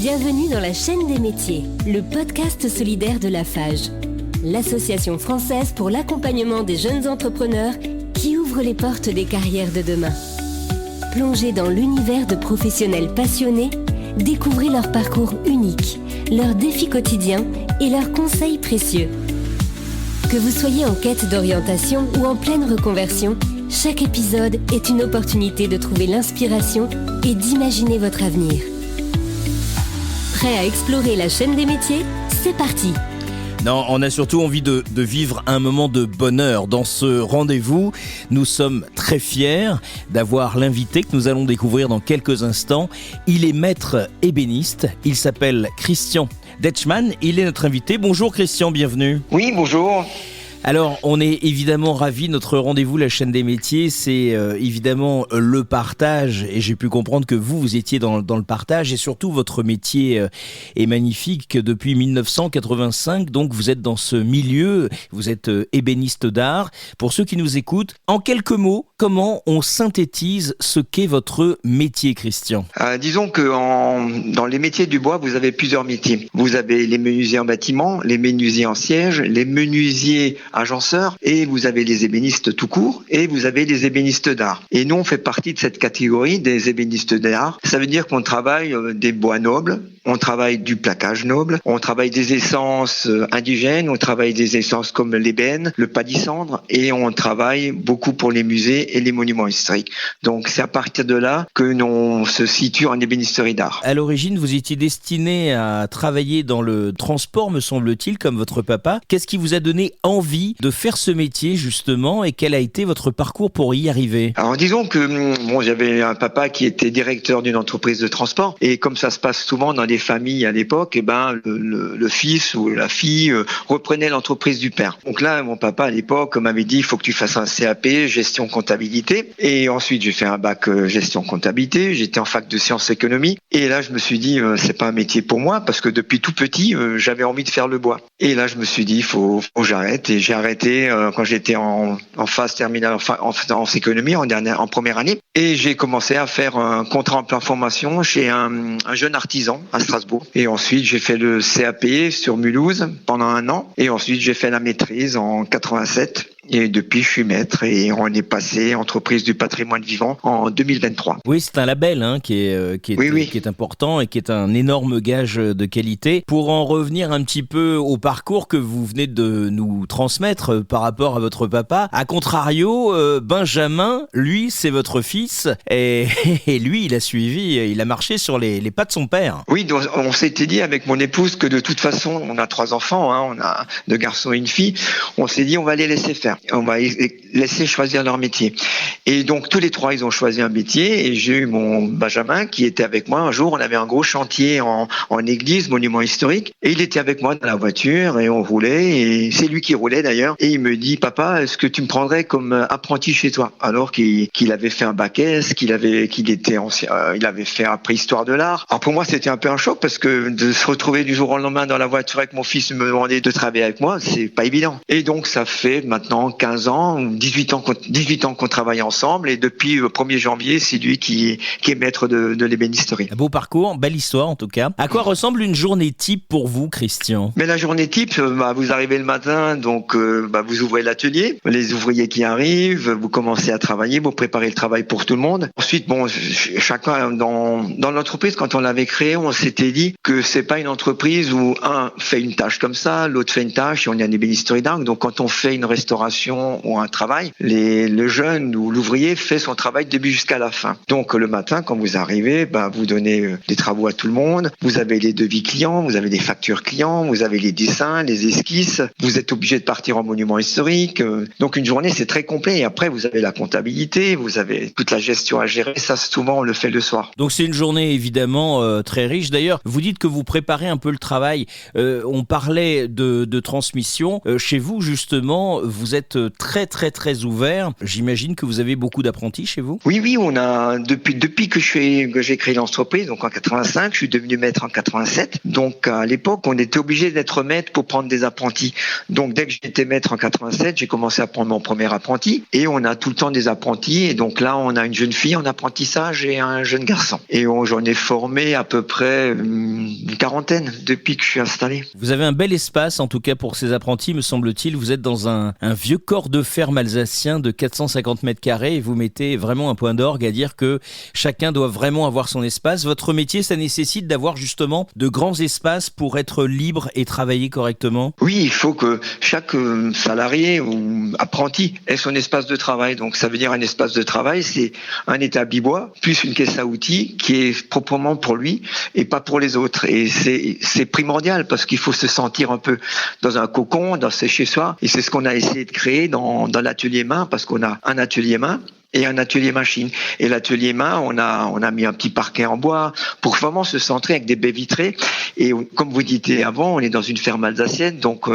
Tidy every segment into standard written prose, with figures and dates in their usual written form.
Bienvenue dans la chaîne des métiers, le podcast solidaire de Lafage, l'association française pour l'accompagnement des jeunes entrepreneurs qui ouvre les portes des carrières de demain. Plongez dans l'univers de professionnels passionnés, découvrez leur parcours unique, leurs défis quotidiens et leurs conseils précieux. Que vous soyez en quête d'orientation ou en pleine reconversion, chaque épisode est une opportunité de trouver l'inspiration et d'imaginer votre avenir. Prêt à explorer la chaîne des métiers ? C'est parti! Non, on a surtout envie de vivre un moment de bonheur. Dans ce rendez-vous, nous sommes très fiers d'avoir l'invité que nous allons découvrir dans quelques instants. Il est maître ébéniste, il s'appelle Christian Detschmann, il est notre invité. Bonjour Christian, bienvenue. Oui, bonjour. Alors, on est évidemment ravis, notre rendez-vous, la chaîne des métiers, c'est évidemment le partage, et j'ai pu comprendre que vous étiez dans le partage, et surtout votre métier est magnifique depuis 1985, donc vous êtes dans ce milieu, vous êtes ébéniste d'art. Pour ceux qui nous écoutent, en quelques mots, comment on synthétise ce qu'est votre métier, Christian ? Disons que dans les métiers du bois, vous avez plusieurs métiers. Vous avez les menuisiers en bâtiment, les menuisiers en siège, les menuisiers agenceurs, et vous avez les ébénistes tout court, et vous avez les ébénistes d'art. Et nous, on fait partie de cette catégorie des ébénistes d'art. Ça veut dire qu'on travaille des bois nobles, on travaille du plaquage noble, on travaille des essences indigènes, on travaille des essences comme l'ébène, le palissandre, et on travaille beaucoup pour les musées et les monuments historiques. Donc c'est à partir de là que l'on se situe en ébénisterie d'art. À l'origine, vous étiez destiné à travailler dans le transport, me semble-t-il, comme votre papa. Qu'est-ce qui vous a donné envie de faire ce métier, justement, et quel a été votre parcours pour y arriver ? Alors disons que j'avais un papa qui était directeur d'une entreprise de transport, et comme ça se passe souvent dans les familles à l'époque, le fils ou la fille reprenait l'entreprise du père. Donc là, mon papa à l'époque m'avait dit il faut que tu fasses un CAP gestion comptabilité, et ensuite j'ai fait un bac gestion comptabilité, j'étais en fac de sciences économie, et là je me suis dit c'est pas un métier pour moi, parce que depuis tout petit j'avais envie de faire le bois. Et là je me suis dit il faut que j'arrête, et j'ai arrêté quand j'étais en phase terminale en économie en première année, et j'ai commencé à faire un contrat en plein formation chez un jeune artisan à Strasbourg. Et ensuite j'ai fait le CAP sur Mulhouse pendant 1 an, et ensuite j'ai fait la maîtrise en 87. Et depuis, je suis maître, et on est passé entreprise du patrimoine vivant en 2023. Oui, c'est un label qui est important et qui est un énorme gage de qualité. Pour en revenir un petit peu au parcours que vous venez de nous transmettre par rapport à votre papa, à contrario, Benjamin, lui, c'est votre fils, et lui, il a marché sur les pas de son père. Oui, donc on s'était dit avec mon épouse que de toute façon, on a 3 enfants, on a 2 garçons et une fille, on s'est dit on va les laisser faire. On va laisser choisir leur métier. Et donc tous les 3, ils ont choisi un métier, et j'ai eu mon Benjamin qui était avec moi. Un jour, on avait un gros chantier en église, monument historique, et il était avec moi dans la voiture, et on roulait, et c'est lui qui roulait d'ailleurs, et il me dit papa, est-ce que tu me prendrais comme apprenti chez toi? Alors qu'il avait fait un bac S, il avait fait après histoire de l'art. Alors pour moi, c'était un peu un choc, parce que de se retrouver du jour au lendemain dans la voiture avec mon fils, me demander de travailler avec moi, c'est pas évident. Et donc ça fait maintenant 15 ans, 18 ans qu'on travaille ensemble, et depuis le 1er janvier, c'est lui qui est maître de l'ébénisterie. Un beau parcours, belle histoire en tout cas. À quoi ressemble une journée type pour vous, Christian ? Mais la journée type, vous arrivez le matin, donc vous ouvrez l'atelier, les ouvriers qui arrivent, vous commencez à travailler, vous préparez le travail pour tout le monde. Ensuite, chacun dans l'entreprise, quand on l'avait créée, on s'était dit que c'est pas une entreprise où un fait une tâche comme ça, l'autre fait une tâche, et on est en ébénisterie d'art. Donc quand on fait une restauration ou un travail, le jeune ou l'ouvrier fait son travail du début jusqu'à la fin. Donc le matin, quand vous arrivez, vous donnez des travaux à tout le monde, vous avez les devis clients, vous avez des factures clients, vous avez les dessins, les esquisses, vous êtes obligé de partir en monument historique. Donc une journée, c'est très complet, et après vous avez la comptabilité, vous avez toute la gestion à gérer, ça souvent on le fait le soir. Donc c'est une journée évidemment très riche. D'ailleurs, vous dites que vous préparez un peu le travail. On parlait de transmission. Chez vous, justement, vous êtes êtes très très très ouvert. J'imagine que vous avez beaucoup d'apprentis chez vous? Oui, on a depuis que j'ai créé l'entreprise, donc en 85, je suis devenu maître en 87. Donc à l'époque, on était obligé d'être maître pour prendre des apprentis. Donc dès que j'étais maître en 87, j'ai commencé à prendre mon premier apprenti et on a tout le temps des apprentis. Et donc là, on a une jeune fille en apprentissage et un jeune garçon. Et j'en ai formé à peu près une quarantaine depuis que je suis installé. Vous avez un bel espace en tout cas pour ces apprentis, me semble-t-il. Vous êtes dans un vieux corps de ferme alsacien de 450 mètres carrés et vous mettez vraiment un point d'orgue à dire que chacun doit vraiment avoir son espace. Votre métier, ça nécessite d'avoir justement de grands espaces pour être libre et travailler correctement? Oui, il faut que chaque salarié ou apprenti ait son espace de travail. Donc ça veut dire un espace de travail, c'est un établi bois, plus une caisse à outils qui est proprement pour lui et pas pour les autres. Et c'est primordial parce qu'il faut se sentir un peu dans un cocon, dans ses chez soi. Et c'est ce qu'on a essayé de créer dans l'atelier main, parce qu'on a un atelier main et un atelier machine. Et l'atelier main, on a mis un petit parquet en bois pour vraiment se centrer avec des baies vitrées. Et comme vous disiez avant, on est dans une ferme alsacienne, donc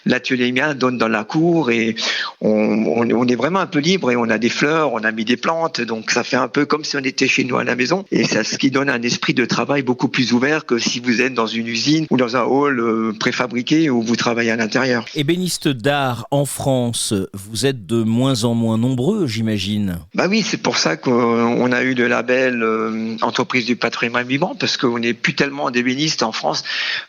l'atelier main donne dans la cour et on est vraiment un peu libre et on a des fleurs, on a mis des plantes, donc ça fait un peu comme si on était chez nous à la maison. Et c'est ce qui donne un esprit de travail beaucoup plus ouvert que si vous êtes dans une usine ou dans un hall préfabriqué où vous travaillez à l'intérieur. Ébéniste d'art en France, vous êtes de moins en moins nombreux, j'imagine. Bah oui, c'est pour ça qu'on a eu le label entreprise du patrimoine vivant, parce qu'on n'est plus tellement d'ébénistes en France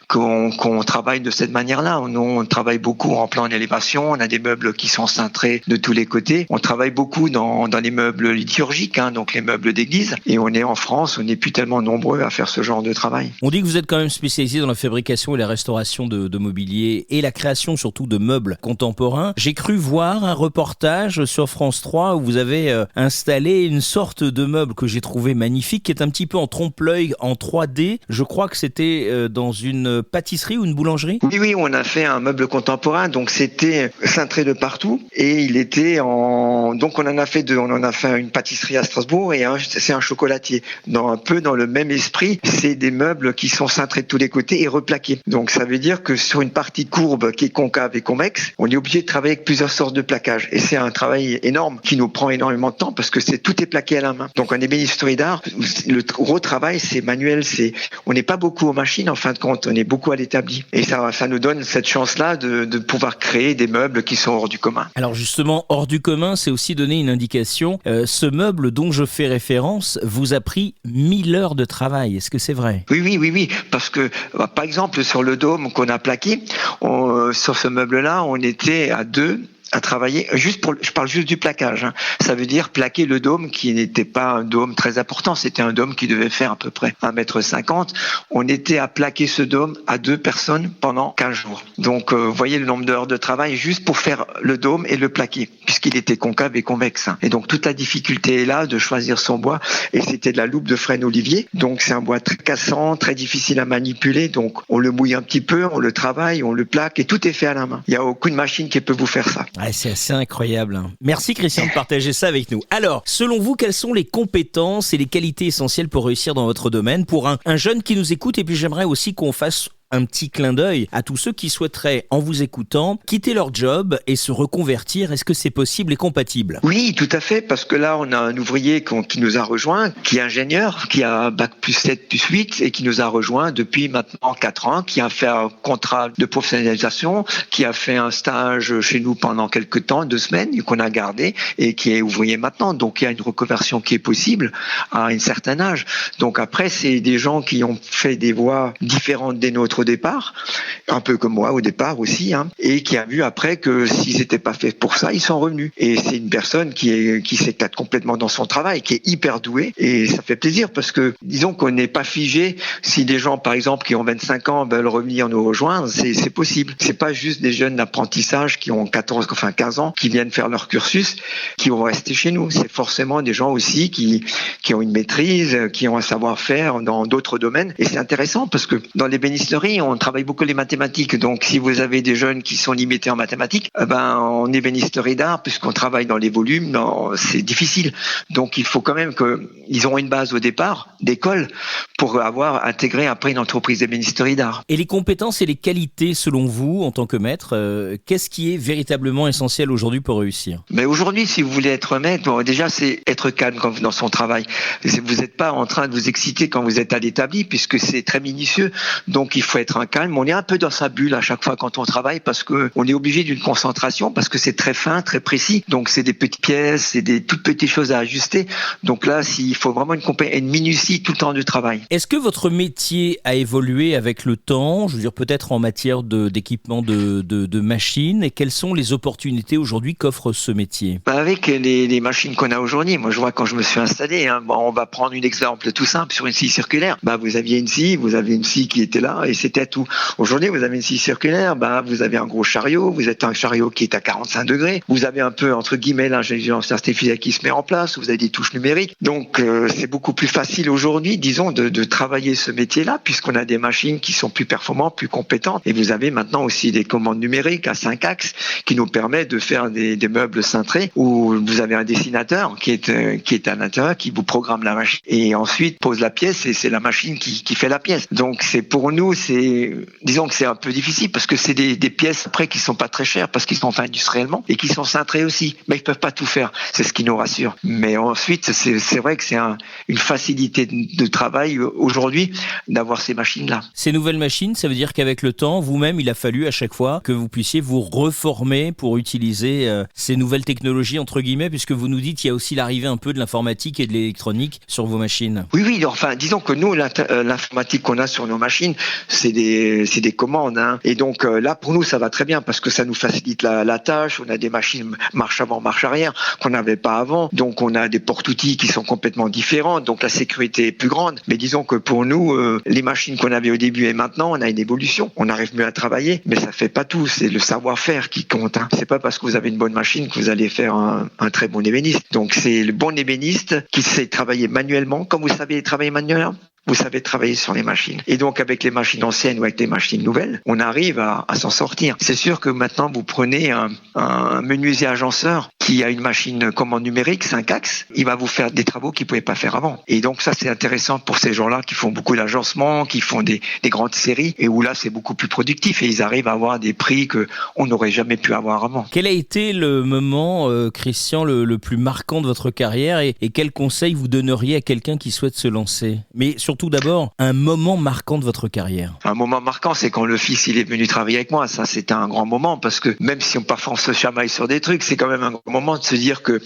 qu'on travaille de cette manière-là. On travaille beaucoup en plan d'élévation, on a des meubles qui sont cintrés de tous les côtés. On travaille beaucoup dans les meubles liturgiques, donc les meubles d'église. Et on est en France, on n'est plus tellement nombreux à faire ce genre de travail. On dit que vous êtes quand même spécialisé dans la fabrication et la restauration de mobilier et la création surtout de meubles contemporains. J'ai cru voir un reportage sur France 3 où vous avez installé une sorte de meuble que j'ai trouvé magnifique, qui est un petit peu en trompe-l'œil en 3D. Je crois que c'était dans une pâtisserie ou une boulangerie. Oui, on a fait un meuble contemporain, donc c'était cintré de partout et il était donc on en a fait deux. On en a fait une pâtisserie à Strasbourg et c'est un chocolatier. Un peu dans le même esprit, c'est des meubles qui sont cintrés de tous les côtés et replaqués. Donc ça veut dire que sur une partie courbe qui est concave et convexe, on est obligé de travailler avec plusieurs sortes de plaquages. Et c'est un travail énorme qui nous prend énormément de temps parce que tout est plaqué à la main. Donc en ébénisterie d'art, le gros travail c'est manuel, on n'est pas beaucoup aux machines en fin de compte, on est beaucoup à l'établi. Et ça nous donne cette chance-là de pouvoir créer des meubles qui sont hors du commun. Alors justement, hors du commun, c'est aussi donner une indication. Ce meuble dont je fais référence vous a pris 1000 heures de travail. Est-ce que c'est vrai? Oui. Parce que, par exemple, sur le dôme qu'on a plaqué, sur ce meuble-là, on était à deux à travailler, je parle juste du plaquage. Ça veut dire plaquer le dôme qui n'était pas un dôme très important, c'était un dôme qui devait faire à peu près 1,50 m. On était à plaquer ce dôme à 2 personnes pendant 15 jours. Donc, vous voyez le nombre d'heures de travail juste pour faire le dôme et le plaquer, puisqu'il était concave et convexe. Et donc, toute la difficulté est là de choisir son bois. Et c'était de la loupe de frêne olivier. Donc, c'est un bois très cassant, très difficile à manipuler. Donc, on le mouille un petit peu, on le travaille, on le plaque et tout est fait à la main. Il n'y a aucune machine qui peut vous faire ça. Ouais, c'est assez incroyable. Merci Christian de partager ça avec nous. Alors, selon vous, quelles sont les compétences et les qualités essentielles pour réussir dans votre domaine pour un jeune qui nous écoute? Et puis j'aimerais aussi qu'on fasse un petit clin d'œil à tous ceux qui souhaiteraient, en vous écoutant, quitter leur job et se reconvertir. Est-ce que c'est possible et compatible? Oui, tout à fait, parce que là, on a un ouvrier qui nous a rejoint, qui est ingénieur, qui a Bac plus 7 plus 8 et qui nous a rejoint depuis maintenant 4 ans, qui a fait un contrat de professionnalisation, qui a fait un stage chez nous pendant quelques temps, 2 semaines, et qu'on a gardé et qui est ouvrier maintenant. Donc, il y a une reconversion qui est possible à un certain âge. Donc après, c'est des gens qui ont fait des voies différentes des nôtres au départ, un peu comme moi au départ aussi, et qui a vu après que s'ils n'étaient pas faits pour ça, ils sont revenus. Et c'est une personne qui s'éclate complètement dans son travail, qui est hyper douée, et ça fait plaisir parce que disons qu'on n'est pas figé. Si des gens, par exemple, qui ont 25 ans veulent revenir nous rejoindre, c'est possible. C'est pas juste des jeunes d'apprentissage qui ont 15 ans, qui viennent faire leur cursus, qui vont rester chez nous. C'est forcément des gens aussi qui ont une maîtrise, qui ont un savoir-faire dans d'autres domaines. Et c'est intéressant parce que dans l'ébénisterie, ingénierie, on travaille beaucoup les mathématiques. Donc, si vous avez des jeunes qui sont limités en mathématiques, en ébénisterie d'art, puisqu'on travaille dans les volumes, c'est difficile. Donc, il faut quand même qu'ils aient une base au départ d'école pour avoir intégré après une entreprise d'ébénisterie d'art. Et les compétences et les qualités, selon vous, en tant que maître, qu'est-ce qui est véritablement essentiel aujourd'hui pour réussir ? Mais aujourd'hui, si vous voulez être maître, déjà, c'est être calme dans son travail. Vous n'êtes pas en train de vous exciter quand vous êtes à l'établi, puisque c'est très minutieux. Donc, il faut être un calme. On est un peu dans sa bulle à chaque fois quand on travaille, parce que on est obligé d'une concentration, parce que c'est très fin, très précis. Donc, c'est des petites pièces, c'est des toutes petites choses à ajuster. Donc là, il faut vraiment une minutie tout le temps du travail. Est-ce que votre métier a évolué avec le temps ? Je veux dire, peut-être en matière d'équipement de machines. Et quelles sont les opportunités aujourd'hui qu'offre ce métier ? Avec les machines qu'on a aujourd'hui, moi je vois quand je me suis installé, on va prendre un exemple tout simple sur une scie circulaire. Vous aviez une scie qui était là et c'était tout. Aujourd'hui, vous avez une scie circulaire, vous avez un gros chariot, vous êtes un chariot qui est à 45 degrés, vous avez un peu, entre guillemets, l'intelligence artificielle qui se met en place, vous avez des touches numériques. Donc, c'est beaucoup plus facile aujourd'hui, disons, de travailler ce métier-là, puisqu'on a des machines qui sont plus performantes, plus compétentes. Et vous avez maintenant aussi des commandes numériques à 5 axes qui nous permettent de faire des meubles cintrés où vous avez un dessinateur qui est à l'intérieur, qui vous programme la machine et ensuite pose la pièce et c'est la machine qui fait la pièce. Donc, pour nous, disons que c'est un peu difficile parce que c'est des pièces après qui sont pas très chères parce qu'ils sont faits industriellement et qui sont cintrés aussi. Mais ils peuvent pas tout faire. C'est ce qui nous rassure. Mais ensuite, c'est vrai que c'est une facilité de travail aujourd'hui d'avoir ces machines-là. Ces nouvelles machines, ça veut dire qu'avec le temps, vous-même, il a fallu à chaque fois que vous puissiez vous reformer pour utiliser ces nouvelles technologies, entre guillemets, puisque vous nous dites qu'il y a aussi l'arrivée un peu de l'informatique et de l'électronique sur vos machines. Oui, enfin, disons que nous, l'informatique qu'on a sur nos machines, c'est des commandes. Et donc là, pour nous, ça va très bien parce que ça nous facilite la tâche. On a des machines marche avant, marche arrière qu'on n'avait pas avant. Donc, on a des porte-outils qui sont complètement différents. Donc, la sécurité est plus grande. Mais disons que pour nous, les machines qu'on avait au début et maintenant, on a une évolution. On arrive mieux à travailler, mais ça fait pas tout. C'est le savoir-faire qui compte. C'est pas parce que vous avez une bonne machine que vous allez faire un très bon ébéniste. Donc, c'est le bon ébéniste qui sait travailler manuellement. Comme vous savez travailler manuellement, vous savez travailler sur les machines. Et donc, avec les machines anciennes ou avec les machines nouvelles, on arrive à s'en sortir. C'est sûr que maintenant, vous prenez un menuisier agenceur qui a une machine commande numérique, 5 axes, il va vous faire des travaux qu'il ne pouvait pas faire avant. Et donc, ça, c'est intéressant pour ces gens-là qui font beaucoup d'agencement, qui font des grandes séries, et où là, c'est beaucoup plus productif. Et ils arrivent à avoir des prix qu'on n'aurait jamais pu avoir avant. Quel a été le moment, Christian, le plus marquant de votre carrière et quel conseil vous donneriez à quelqu'un qui souhaite se lancer ? Mais surtout d'abord, un moment marquant de votre carrière. Un moment marquant, c'est quand le fils il est venu travailler avec moi. Ça, c'était un grand moment parce que même si parfois on se chamaille sur des trucs, c'est quand même un grand moment de se dire que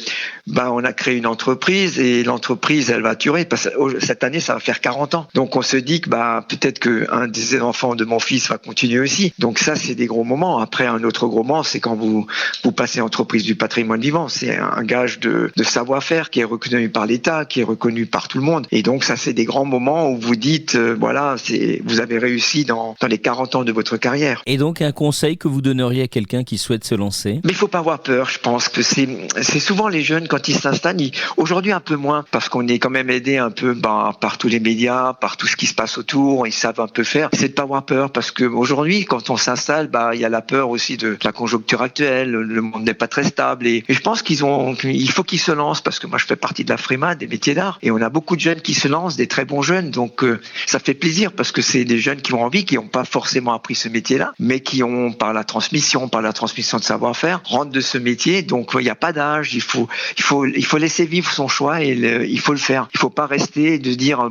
on a créé une entreprise et l'entreprise elle va durer. Parce que cette année, ça va faire 40 ans. Donc on se dit que peut-être qu'un des enfants de mon fils va continuer aussi. Donc ça, c'est des gros moments. Après, un autre gros moment, c'est quand vous passez entreprise du patrimoine vivant. C'est un gage de savoir-faire qui est reconnu par l'État, qui est reconnu par tout le monde. Et donc ça, c'est des grands moments où vous dites, vous avez réussi dans les 40 ans de votre carrière. Et donc, un conseil que vous donneriez à quelqu'un qui souhaite se lancer ? Mais il faut pas avoir peur, je pense que c'est souvent les jeunes, quand ils s'installent, aujourd'hui un peu moins, parce qu'on est quand même aidé un peu par tous les médias, par tout ce qui se passe autour, ils savent un peu faire. C'est de pas avoir peur, parce que aujourd'hui, quand on s'installe, il y a la peur aussi de la conjoncture actuelle, le monde n'est pas très stable, et je pense il faut qu'ils se lancent, parce que moi je fais partie de la FREMA, des métiers d'art, et on a beaucoup de jeunes qui se lancent, des très bons jeunes, donc ça fait plaisir, parce que c'est des jeunes qui ont envie, qui n'ont pas forcément appris ce métier-là, mais qui ont, par la transmission de savoir-faire, rentrent de ce métier, donc il n'y a pas d'âge, il faut laisser vivre son choix et il faut le faire. Il ne faut pas rester de dire,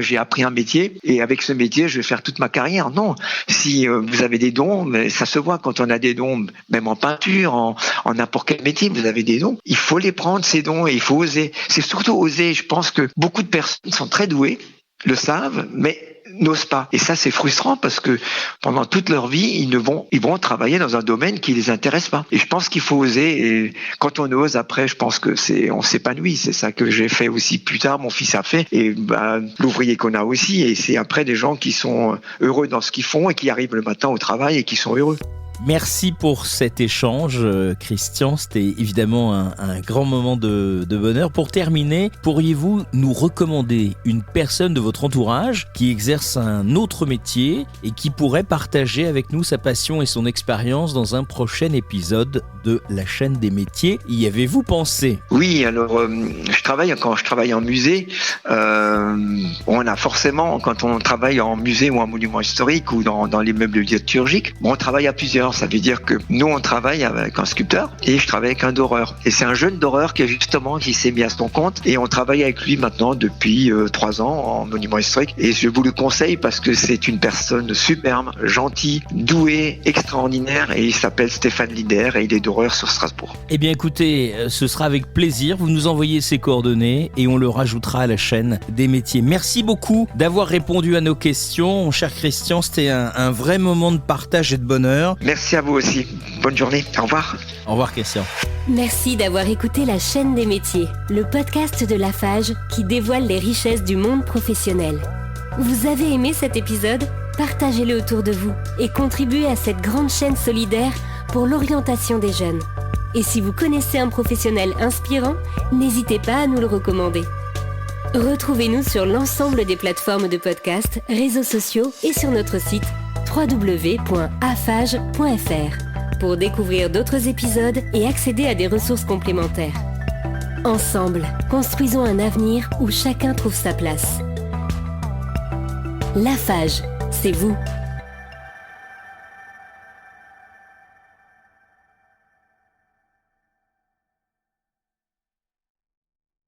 j'ai appris un métier, et avec ce métier, je vais faire toute ma carrière. Non, si vous avez des dons, mais ça se voit quand on a des dons, même en peinture, en n'importe quel métier, vous avez des dons, il faut les prendre, ces dons, et il faut oser. C'est surtout oser, je pense que beaucoup de personnes sont très douées, le savent, mais n'osent pas. Et ça, c'est frustrant parce que pendant toute leur vie, ils vont travailler dans un domaine qui les intéresse pas. Et je pense qu'il faut oser. Et quand on ose, après, je pense que on s'épanouit. C'est ça que j'ai fait aussi plus tard. Mon fils a fait. Et l'ouvrier qu'on a aussi. Et c'est après des gens qui sont heureux dans ce qu'ils font et qui arrivent le matin au travail et qui sont heureux. Merci pour cet échange, Christian. C'était évidemment un grand moment de bonheur. Pour terminer, pourriez-vous nous recommander une personne de votre entourage qui exerce un autre métier et qui pourrait partager avec nous sa passion et son expérience dans un prochain épisode de la chaîne des métiers? Y avez-vous pensé? Oui, alors quand je travaille en musée, on a forcément, quand on travaille en musée ou en monument historique ou dans les meubles liturgiques, on travaille à plusieurs. Ça veut dire que nous, on travaille avec un sculpteur et je travaille avec un doreur. Et c'est un jeune doreur qui s'est mis à son compte et on travaille avec lui maintenant depuis 3 ans en monument historique. Et je vous le conseille parce que c'est une personne superbe, gentille, douée, extraordinaire et il s'appelle Stéphane Linder et il est doreur sur Strasbourg. Eh bien écoutez, ce sera avec plaisir. Vous nous envoyez ses coordonnées et on le rajoutera à la chaîne des métiers. Merci beaucoup d'avoir répondu à nos questions. Cher Christian, c'était un vrai moment de partage et de bonheur. Merci à vous aussi. Bonne journée. Au revoir. Au revoir Christian. Merci d'avoir écouté la chaîne des métiers, le podcast de Lafage qui dévoile les richesses du monde professionnel. Vous avez aimé cet épisode ? Partagez-le autour de vous et contribuez à cette grande chaîne solidaire pour l'orientation des jeunes. Et si vous connaissez un professionnel inspirant, n'hésitez pas à nous le recommander. Retrouvez-nous sur l'ensemble des plateformes de podcast, réseaux sociaux et sur notre site www.afage.fr pour découvrir d'autres épisodes et accéder à des ressources complémentaires. Ensemble, construisons un avenir où chacun trouve sa place. Lafage, c'est vous.